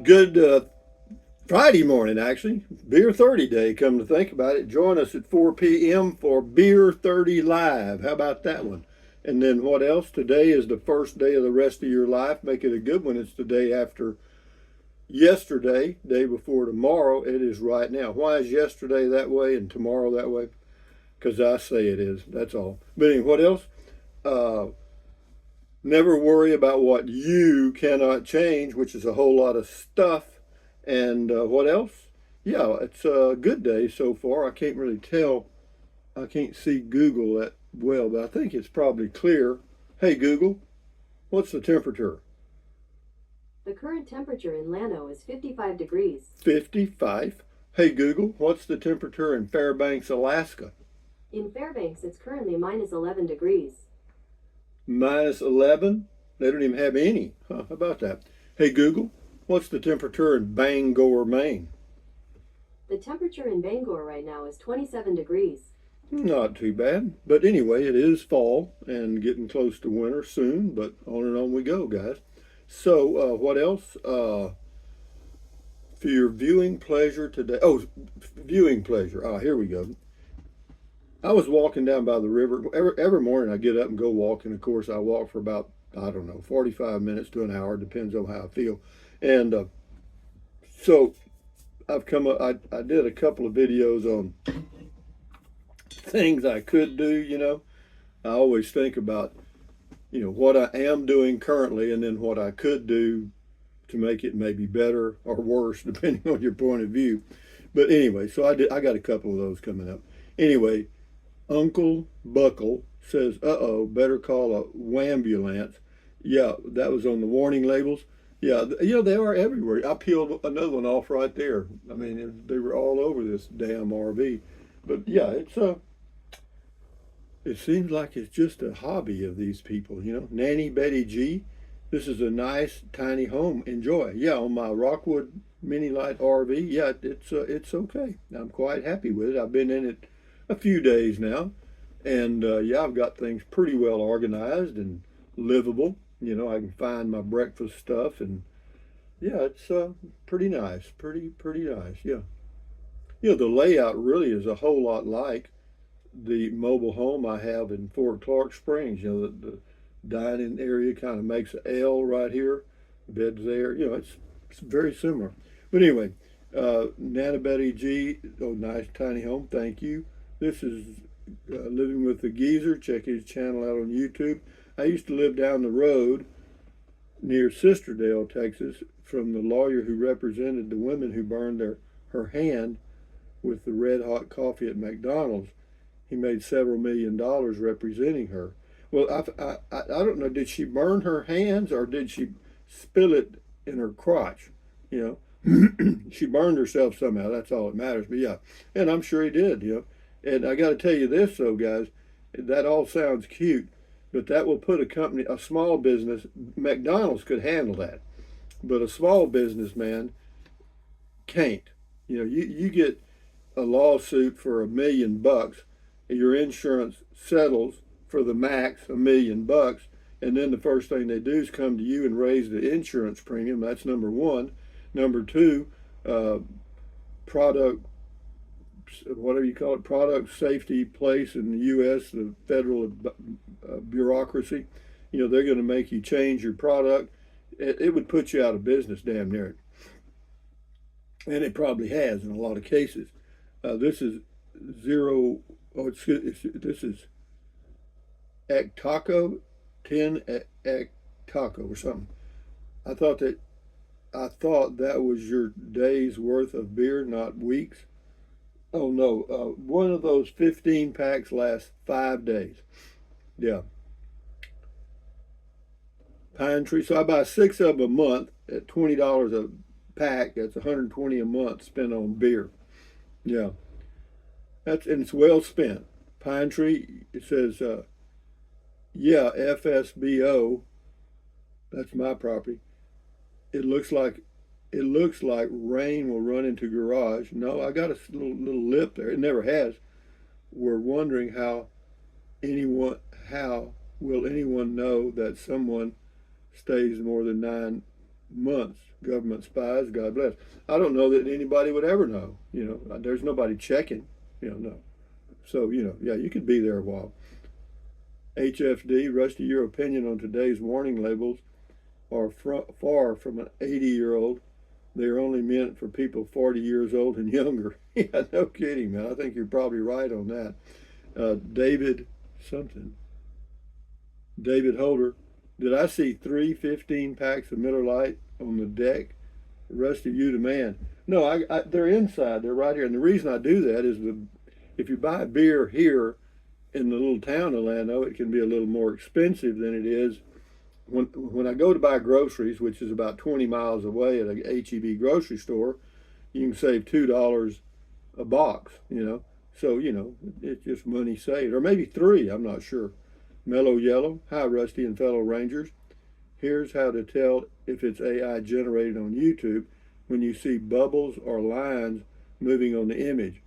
Good Friday morning, actually. Beer 30 day, come to think about it. Join us at 4 p.m. for Beer 30 Live. How about that one? And then what else? Today is the first day of the rest of your life. Make it a good one. It's the day after yesterday, day before tomorrow. It is right now. Why is yesterday that way and tomorrow that way? Because I say it is. That's all. But anyway, what else? Uh, Never worry about what you cannot change, which is a whole lot of stuff. And what else? Yeah, it's a good day so far. I can't really tell. I can't see Google that well, but I think it's probably clear. Hey, Google, what's the temperature? The current temperature in Llano is 55 degrees. 55. Hey, Google, what's the temperature in Fairbanks, Alaska? In Fairbanks, it's currently minus 11 degrees. Minus 11? They don't even have any. Huh, how about that? Hey, Google, what's the temperature in Bangor, Maine? The temperature in Bangor right now is 27 degrees. Not too bad. But anyway, it is fall and getting close to winter soon, but on and on we go, guys. So, what else? For your viewing pleasure today. Oh, viewing pleasure. Ah, here we go. I was walking down by the river. Every morning I get up and go walking. Of course, I walk for about, I don't know, 45 minutes to an hour, depends on how I feel. And so I've come up, I did a couple of videos on things I could do, I always think about, what I am doing currently and then what I could do to make it maybe better or worse, depending on your point of view. But anyway, so I got a couple of those coming up. Anyway, Uncle Buckle says, uh-oh, better call a wambulance. Yeah, that was on the warning labels. Yeah, they are everywhere. I peeled another one off right there. I mean, they were all over this damn RV. But yeah, it seems like it's just a hobby of these people, Nanny Betty G, this is a nice tiny home. Enjoy. Yeah, on my Rockwood Mini Light RV, yeah, it's okay. I'm quite happy with it. I've been in it a few days now, and yeah, I've got things pretty well organized and livable. I can find my breakfast stuff, and yeah, it's pretty nice, pretty nice. Yeah, the layout really is a whole lot like the mobile home I have in Fort Clark Springs. The dining area kind of makes an L right here, bed's there. It's very similar. But anyway, Nana Betty G, oh, nice tiny home. Thank you. This is Living with the Geezer. Check his channel out on YouTube. I used to live down the road near Sisterdale, Texas, from the lawyer who represented the women who burned her hand with the red hot coffee at McDonald's. He made several $1 million representing her. Well, I don't know. Did she burn her hands or did she spill it in her crotch? She burned herself somehow. That's all that matters. But yeah, and I'm sure he did. And I got to tell you this, though, guys. That all sounds cute, but that will put a small business. McDonald's could handle that, but a small businessman can't. You get a lawsuit for $1 million, your insurance settles for the max $1 million, and then the first thing they do is come to you and raise the insurance premium. That's number one. Number two, product, whatever you call it, product safety place in the U.S., the federal bureaucracy, they're going to make you change your product. It would put you out of business, damn near. And it probably has in a lot of cases. This is zero. Oh, this is Ectaco, 10 Ectaco or something. I thought that I thought that was your day's worth of beer, not weeks. Oh no, one of those 15 packs lasts 5 days. Yeah, Pine Tree. So I buy six of them a month at $20 a pack. That's 120 a month spent on beer. Yeah, and it's well spent. Pine Tree. It says, yeah, FSBO. That's my property. It looks like rain will run into garage. No, I got a little lip there. It never has. We're wondering anyone how will anyone know that someone stays more than months. Government spies, God bless. I don't know that anybody would ever know. There's nobody checking. No. So yeah, you could be there a while. HFD, Rusty, your opinion on today's warning labels are far from an 80-year-old. They're only meant for people 40 years old and younger. Yeah, no kidding, man. I think you're probably right on that. David something. David Holder. Did I see three 15 packs of Miller Lite on the deck? Rusty, you the man. No, they're inside. They're right here. And the reason I do that is if you buy beer here in the little town of Llano, it can be a little more expensive than it is when I go to buy groceries, which is about 20 miles away at a HEB grocery store. You can save $2 a box. So it's just money saved, or maybe three. I'm not sure. Mellow Yellow. Hi, Rusty and fellow Rangers. Here's how to tell if it's AI generated on YouTube when you see bubbles or lines moving on the image.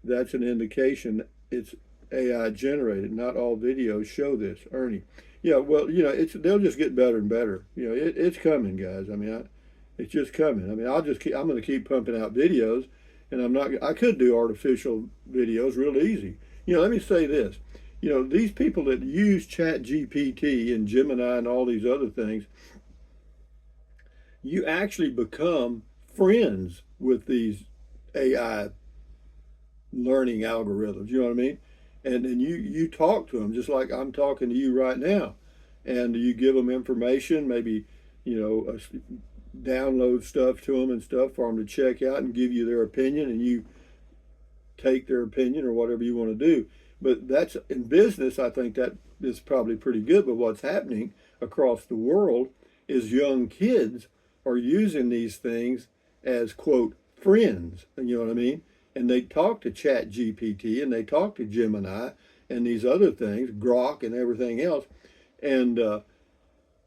That's an indication it's AI generated. Not all videos show this. Ernie. Yeah, well, they'll just get better and better. It's coming, guys. It's just coming. I'm going to keep pumping out videos, and I could do artificial videos real easy. Let me say this. These people that use Chat GPT and Gemini and all these other things, you actually become friends with these AI learning algorithms. You know what I mean? And then you talk to them just like I'm talking to you right now, and you give them information, maybe download stuff to them and stuff for them to check out and give you their opinion, and you take their opinion or whatever you want to do. But that's in business. I think that is probably pretty good. But what's happening across the world is young kids are using these things as quote friends. You know what I mean? And they talk to Chat GPT and they talk to Gemini and these other things, Grok and everything else, and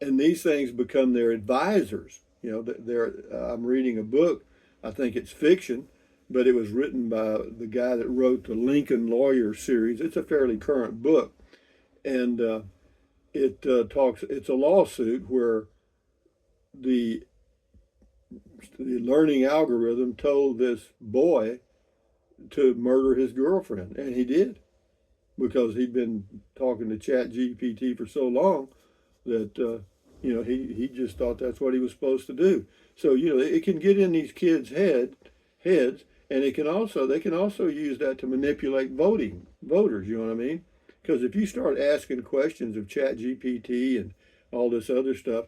these things become their advisors. I'm reading a book. I think it's fiction, but it was written by the guy that wrote the Lincoln Lawyer series. It's a fairly current book, and it's a lawsuit where the learning algorithm told this boy to murder his girlfriend, and he did, because he'd been talking to Chat GPT for so long that he just thought that's what he was supposed to do. So it can get in these kids' heads, and they can also use that to manipulate voters. You know what I mean? Because if you start asking questions of Chat GPT and all this other stuff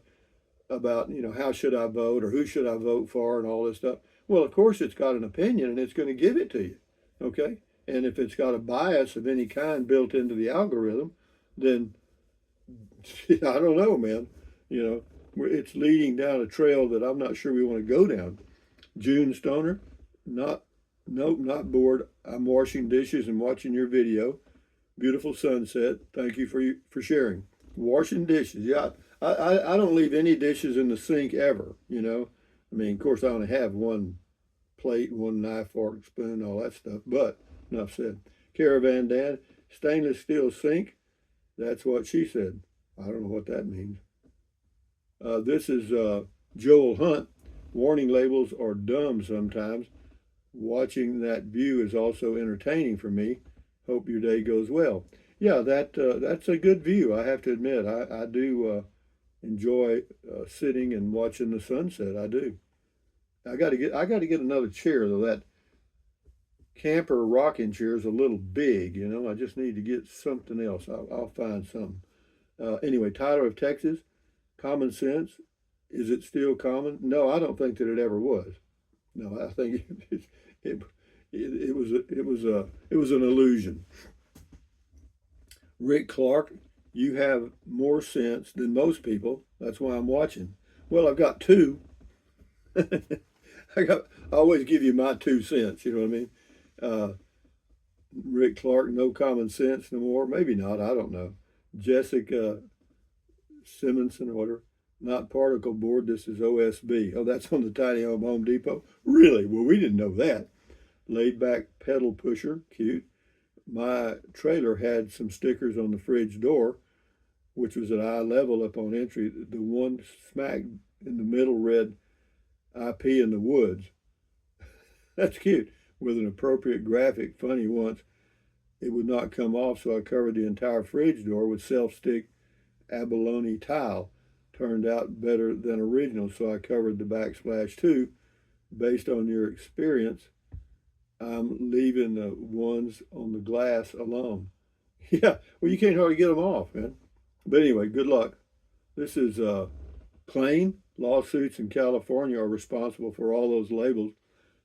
about how should I vote or who should I vote for and all this stuff, well, of course it's got an opinion and it's going to give it to you. Okay, and if it's got a bias of any kind built into the algorithm, then I don't know, man. It's leading down a trail that I'm not sure we want to go down. June Stoner, nope, not bored. I'm washing dishes and watching your video. Beautiful sunset. Thank you for sharing. Washing dishes, yeah. I don't leave any dishes in the sink ever. Of course, I only have one plate, one knife, fork, spoon, all that stuff. But enough said. Caravan Dan, stainless steel sink. That's what she said. I don't know what that means. This is Joel Hunt. Warning labels are dumb sometimes. Watching that view is also entertaining for me. Hope your day goes well. Yeah, that's a good view. I have to admit, I do enjoy sitting and watching the sunset. I do. I got to get another chair though. That camper rocking chair is a little big. I just need to get something else. I'll find something. Anyway, Tyler of Texas, common sense. Is it still common? No, I don't think that it ever was. No, I think it was an illusion. Rick Clark, you have more sense than most people. That's why I'm watching. Well, I've got two. I always give you my 2 cents. You know what I mean? Rick Clark, no common sense no more. Maybe not. I don't know. Jessica Simonson or whatever. Not particle board. This is OSB. Oh, that's on the Tiny Home Depot. Really? Well, we didn't know that. Laid back pedal pusher. Cute. My trailer had some stickers on the fridge door. which was at eye level upon entry. The one smack in the middle read IP in the woods. That's cute. With an appropriate graphic, funny once, it would not come off, so I covered the entire fridge door with self-stick abalone tile. Turned out better than original, so I covered the backsplash too. Based on your experience, I'm leaving the ones on the glass alone. Yeah, well, you can't hardly get them off, man. But anyway, good luck. This is Claim. Lawsuits in California are responsible for all those labels.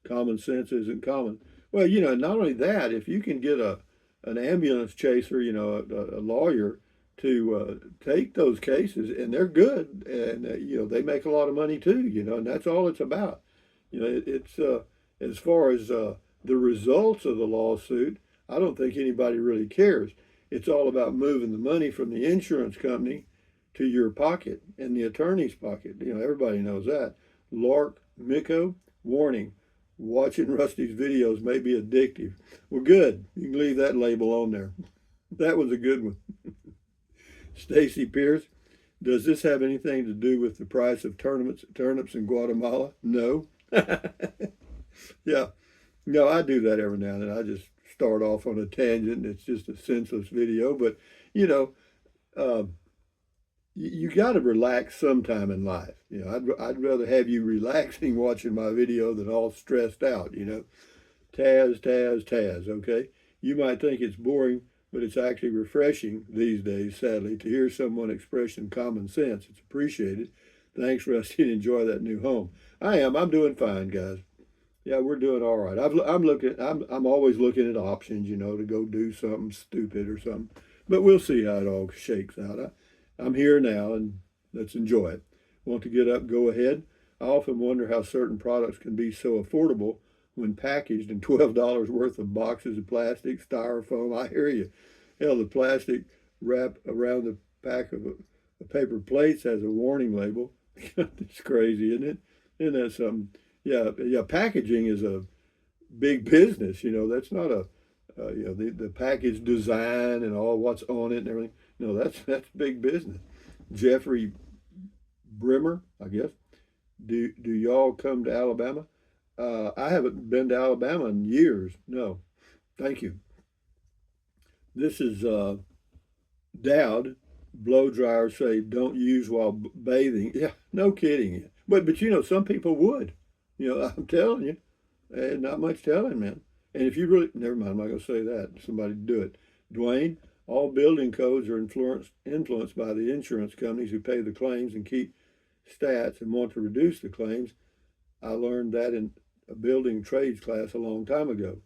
Common sense isn't common. Well, not only that, if you can get an ambulance chaser, a lawyer to take those cases, and they're good, and they make a lot of money too, and that's all it's about. It's as far as the results of the lawsuit, I don't think anybody really cares. It's all about moving the money from the insurance company to your pocket and the attorney's pocket. Everybody knows that. Lark Miko, warning, watching Rusty's videos may be addictive. Well, good. You can leave that label on there. That was a good one. Stacy Pierce, does this have anything to do with the price of turnips in Guatemala? No. Yeah. No, I do that every now and then. I just start off on a tangent. It's just a senseless video, but you know, uh, you got to relax sometime in life. I'd rather have you relaxing watching my video than all stressed out. Taz, Taz, Taz. Okay, you might think it's boring, but it's actually refreshing these days. Sadly, to hear someone express some common sense, it's appreciated. Thanks, Rusty, and enjoy that new home. I am. I'm doing fine, guys. Yeah, we're doing all right. I'm looking. I'm always looking at options, to go do something stupid or something. But we'll see how it all shakes out. I'm here now, and let's enjoy it. Want to get up? Go ahead. I often wonder how certain products can be so affordable when packaged in $12 worth of boxes of plastic, styrofoam. I hear you. Hell, the plastic wrap around the pack of paper plates has a warning label. It's crazy, isn't it? Isn't that something? Yeah, yeah. Packaging is a big business. That's not the package design and all what's on it and everything. No, that's big business. Jeffrey Brimmer, I guess. Do y'all come to Alabama? I haven't been to Alabama in years. No, thank you. This is Dowd. Blow dryers say don't use while bathing. Yeah, no kidding. But some people would. I'm telling you, not much telling, man. And if you really, never mind, I'm not going to say that. Somebody do it. Dwayne, all building codes are influenced by the insurance companies who pay the claims and keep stats and want to reduce the claims. I learned that in a building trades class a long time ago.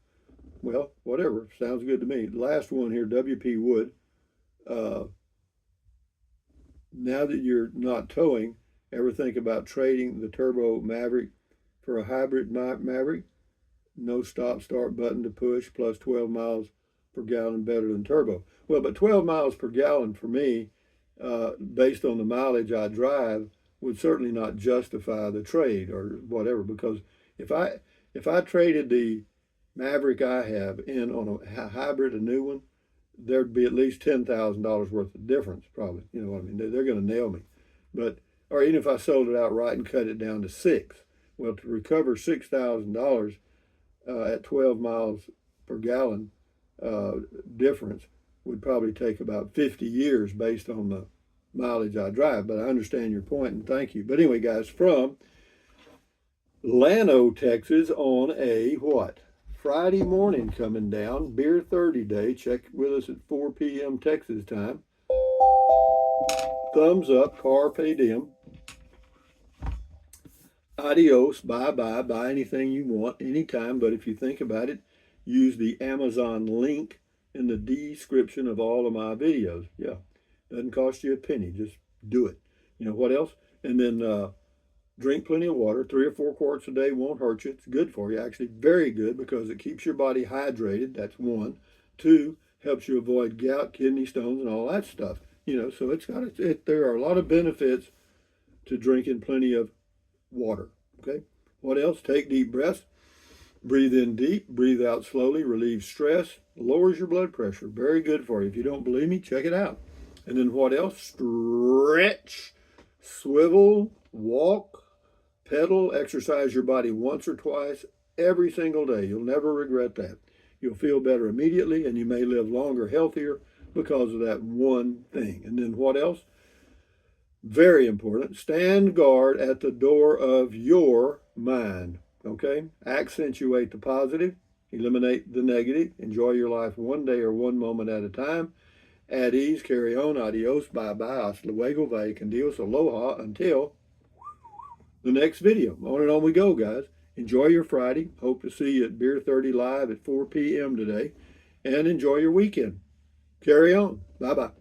Well, whatever. Sounds good to me. Last one here, WP Wood. Uh, now that you're not towing, ever think about trading the Turbo Maverick for a hybrid Maverick? No stop start button to push, plus 12 miles per gallon better than turbo. Well, but 12 miles per gallon for me, based on the mileage I drive, would certainly not justify the trade or whatever. Because if I traded the Maverick I have in on a hybrid, a new one, there'd be at least $10,000 worth of difference, probably. You know what I mean? They're going to nail me. But or even if I sold it outright and cut it down to six, well, to recover $6,000 at 12 miles per gallon difference would probably take about 50 years based on the mileage I drive. But I understand your point and thank you. But anyway, guys, from Llano, Texas, on a what? Friday morning coming down, Beer 30 Day. Check with us at 4 p.m. Texas time. Thumbs up, carpe diem. Adios, bye-bye, buy anything you want, anytime. But if you think about it, use the Amazon link in the description of all of my videos. Yeah, doesn't cost you a penny. Just do it. What else? And then drink plenty of water. 3 or 4 quarts a day won't hurt you. It's good for you. Actually, very good because it keeps your body hydrated. That's one. 2, helps you avoid gout, kidney stones, and all that stuff. So there are a lot of benefits to drinking plenty of water. Okay. What else? Take deep breaths. Breathe in deep, breathe out slowly, relieves stress, lowers your blood pressure. Very good for you. If you don't believe me, check it out. And then what else? Stretch, swivel, walk, pedal, exercise your body once or twice every single day. You'll never regret that. You'll feel better immediately, and you may live longer, healthier because of that one thing. And then what else? Very important. Stand guard at the door of your mind. Okay? Accentuate the positive, eliminate the negative, enjoy your life one day or one moment at a time. At ease, carry on, adios, bye bye, hasta luego, vaya con Dios, aloha, until the next video. On and on we go, guys. Enjoy your Friday. Hope to see you at Beer 30 Live at 4 p.m. today. And enjoy your weekend. Carry on. Bye bye.